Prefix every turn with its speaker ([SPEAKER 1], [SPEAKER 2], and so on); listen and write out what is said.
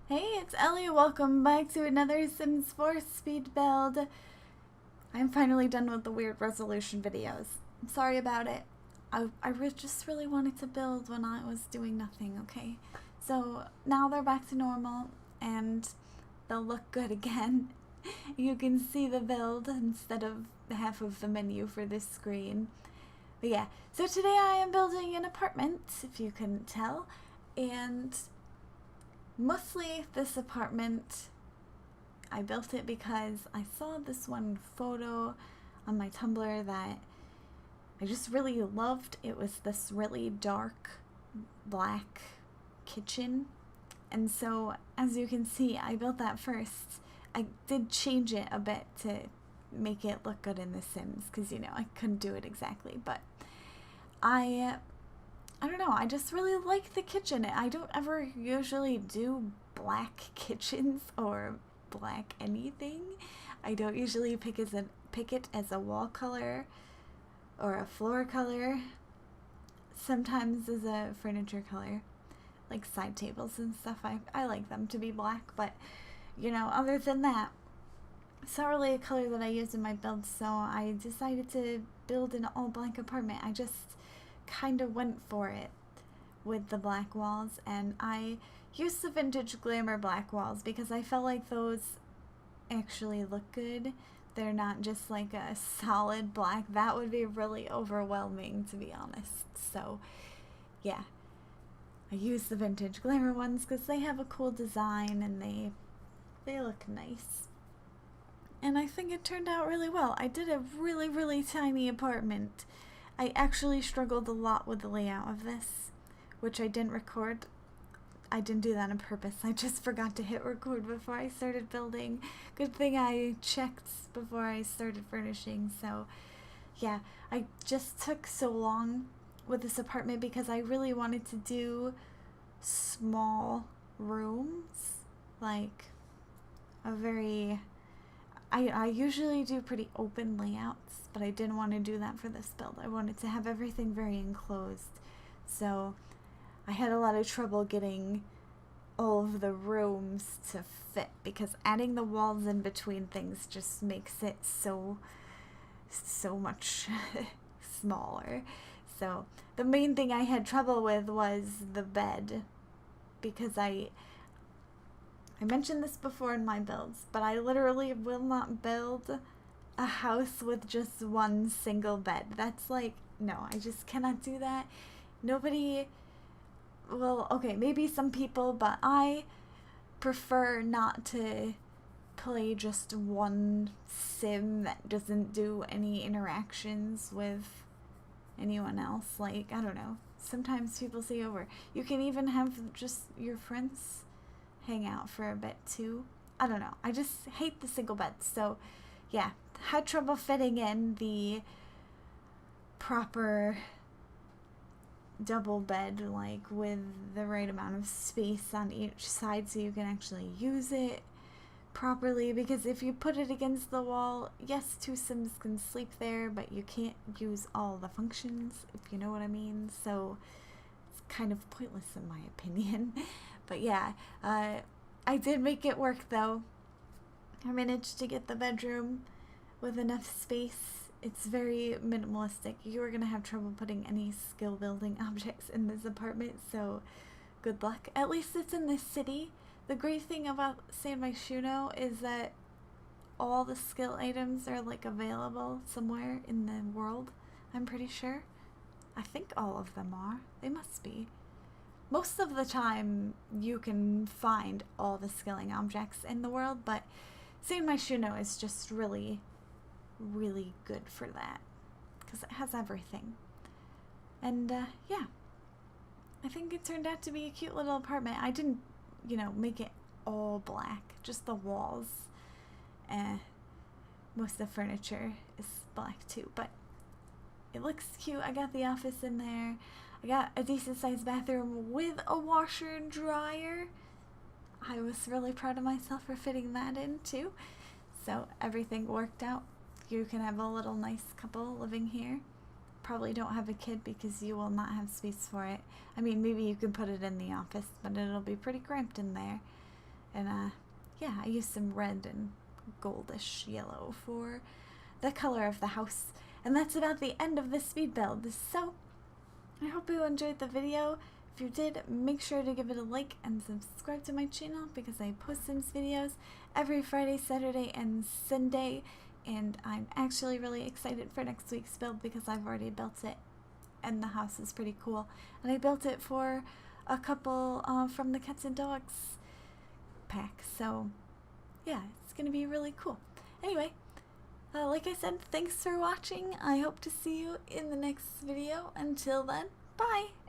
[SPEAKER 1] Hey, it's Ellie. Welcome back to another Sims 4 speed build. I'm finally done with the weird resolution videos. I'm sorry about it. Just really wanted to build when I was doing nothing, okay? So now they're back to normal and they'll look good again. You can see the build instead of half of the menu for this screen. But yeah, so today I am building an apartment, if you couldn't tell, and mostly this apartment, I built it because I saw this one photo on my Tumblr that I just really loved. It was this really dark black kitchen. And so, as you can see, I built that first. I did change it a bit to make it look good in The Sims because, you know, I couldn't do it exactly. But I don't know, I just really like the kitchen. I don't ever usually do black kitchens or black anything. I don't usually pick it as a wall color or a floor color. Sometimes as a furniture color, like side tables and stuff. I like them to be black, but you know, other than that, it's not really a color that I use in my build, so I decided to build an all black apartment. I just kind of went for it with the black walls, and I used the Vintage Glamour black walls because I felt like those actually look good. They're not just like a solid black. That would be really overwhelming, to be honest. So yeah, I use the Vintage Glamour ones because they have a cool design and they look nice. And I think it turned out really well. I did a really tiny apartment. I actually struggled a lot with the layout of this, which I didn't record. I didn't do that on purpose. I just forgot to hit record before I started building. Good thing I checked before I started furnishing. So yeah, I just took so long with this apartment because I really wanted to do small rooms, like a very I usually do pretty open layouts, but I didn't want to do that for this build. I wanted to have everything very enclosed. So I had a lot of trouble getting all of the rooms to fit because adding the walls in between things just makes it so much smaller. So the main thing I had trouble with was the bed because I mentioned this before in my builds, but I literally will not build a house with just one single bed. That's like, no, I just cannot do that. Nobody, well, okay, maybe some people, but I prefer not to play just one sim that doesn't do any interactions with anyone else. Like, I don't know. Sometimes people say over. You can even have just your friends hang out for a bit too. I don't know. I just hate the single beds. So yeah, had trouble fitting in the proper double bed, like with the right amount of space on each side so you can actually use it properly, because if you put it against the wall, yes, two Sims can sleep there, but you can't use all the functions, if you know what I mean. So it's kind of pointless in my opinion. But yeah, I did make it work though. I managed to get the bedroom with enough space. It's very minimalistic. You are going to have trouble putting any skill building objects in this apartment, so good luck. At least it's in the city. The great thing about San Myshuno is that all the skill items are like available somewhere in the world, I'm pretty sure. I think all of them are. They must be. Most of the time you can find all the skilling objects in the world, but San Myshuno is just really good for that because it has everything. And yeah, I think it turned out to be a cute little apartment. I didn't, you know, make it all black, just the walls. Most of the furniture is black too, but it looks cute. I got the office in there. I got a decent sized bathroom with a washer and dryer. I was really proud of myself for fitting that in too. So everything worked out. You can have a little nice couple living here. Probably don't have a kid because you will not have space for it. I mean, maybe you can put it in the office, but it'll be pretty cramped in there. And yeah, I used some red and goldish yellow for the color of the house. And that's about the end of this speed build. So I hope you enjoyed the video. If you did, make sure to give it a like and subscribe to my channel because I post these videos every Friday, Saturday, and Sunday. And I'm actually really excited for next week's build because I've already built it and the house is pretty cool. And I built it for a couple from the Cats and Dogs pack. So yeah, it's going to be really cool. Anyway, like I said, thanks for watching. I hope to see you in the next video. Until then, bye!